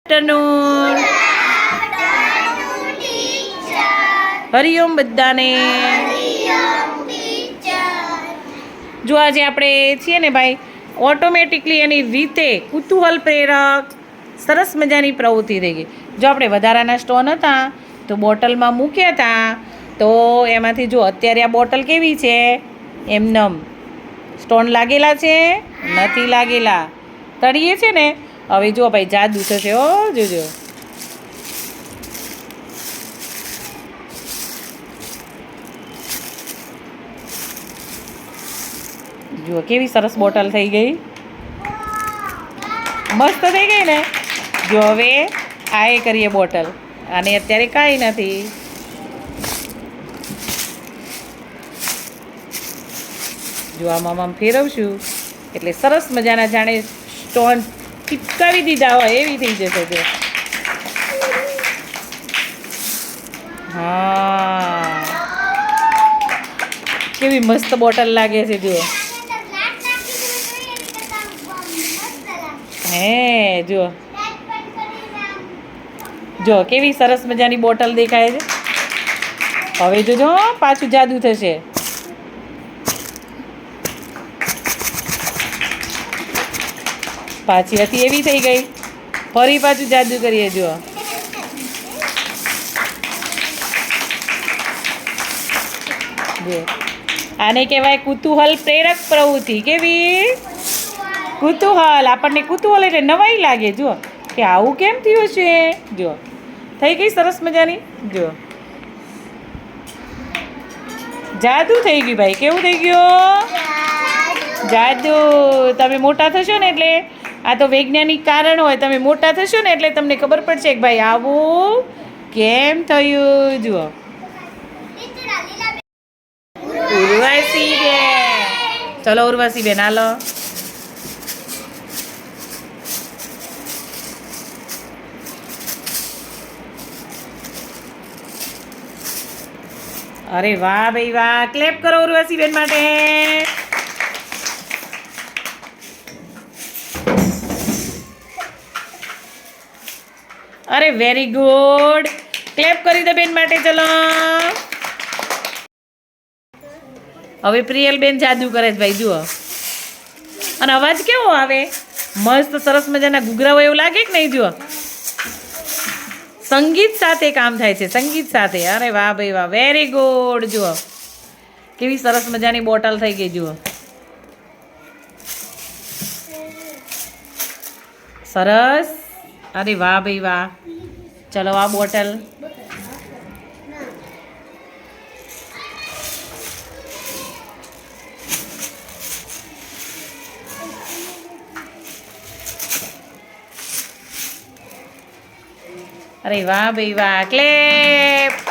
Afternoon. Hariom બધાને. જો આજે આપણે છીએ ને ભાઈ, ઓટોમેટિકલી એની રીતે કુતૂહલ પ્રેરક સરસ મજાની પ્રવૃત્તિ થઈ ગઈ. જો આપણે વધારાના સ્ટોન હતા તો બોટલમાં મૂક્યા હતા, તો એમાંથી જો અત્યારે આ બોટલ કેવી છે, એમનેમ સ્ટોન લાગેલા છે, નથી લાગેલા, તળીએ છે ને. હવે જો ભાઈ જાદુ થશે, હો જોજો. જુઓ કેવી સરસ બોટલ થઈ ગઈ, મસ્ત થઈ ગઈ ને. જો હવે આ એ કરીએ બોટલ, અને અત્યારે કાંઈ નથી. જો આમાં ફેરવશું એટલે સરસ મજાના જાણે સ્ટોન ચિપકાવી દીધા હોય એવી થઈ જશે. જો હા, કેવી મસ્ત બોટલ લાગે છે. જુઓ હે, જુઓ જો કેવી સરસ મજાની બોટલ દેખાય છે. હવે જોજો પાછું જાદુ થશે. પાછી હતી એવી થઈ ગઈ, ફરી પાછું જાદુ કરીએ. જુઓ આને કહેવાય કુતૂહલ પ્રેરક પ્રવૃત્તિ. કેવી કુતૂહલ, આપણને કુતૂહલ એટલે નવાઈ લાગે. જુઓ કે આવું કેમ થયું છે. જુઓ થઈ ગઈ સરસ મજાની. જુઓ જાદુ થઈ ગયું ભાઈ. કેવું થઈ ગયું? જાદુ. તમે મોટા થશો ને એટલે, આ તો વૈજ્ઞાનિક કારણ હોય, તમે મોટા થશો ને એટલે તમને ખબર પડશે કે ભાઈ આવું કેમ થયું. જુઓ ઉર્વશી બેન, ચલો ઉર્વશી બેન હાલો. અરે વાહ ભાઈ વાહ, ક્લેપ કરો ઉર્વશી બેન માટે. અરે વેરી ગુડ, ક્લેપ કરી દે બેન માટે. ચલો હવે પ્રિયલ બેન જાદુ કરે છે ભાઈ. જુઓ, અને અવાજ કેવો આવે, મસ્ત સરસ મજાના ઘૂઘરાઓ એવું લાગે કે નહીં. જુઓ સંગીત સાથે કામ થાય છે, સંગીત સાથે. અરે વાહ ભાઈ વાહ, વેરી ગુડ. જુઓ કેવી સરસ મજાની બોટલ થઈ ગઈ. જુઓ સરસ. અરે વાહ ભાઈ વાહ. ચલો આ બોટલ. અરે વાહ ભાઈ વાહ, ક્લેપ.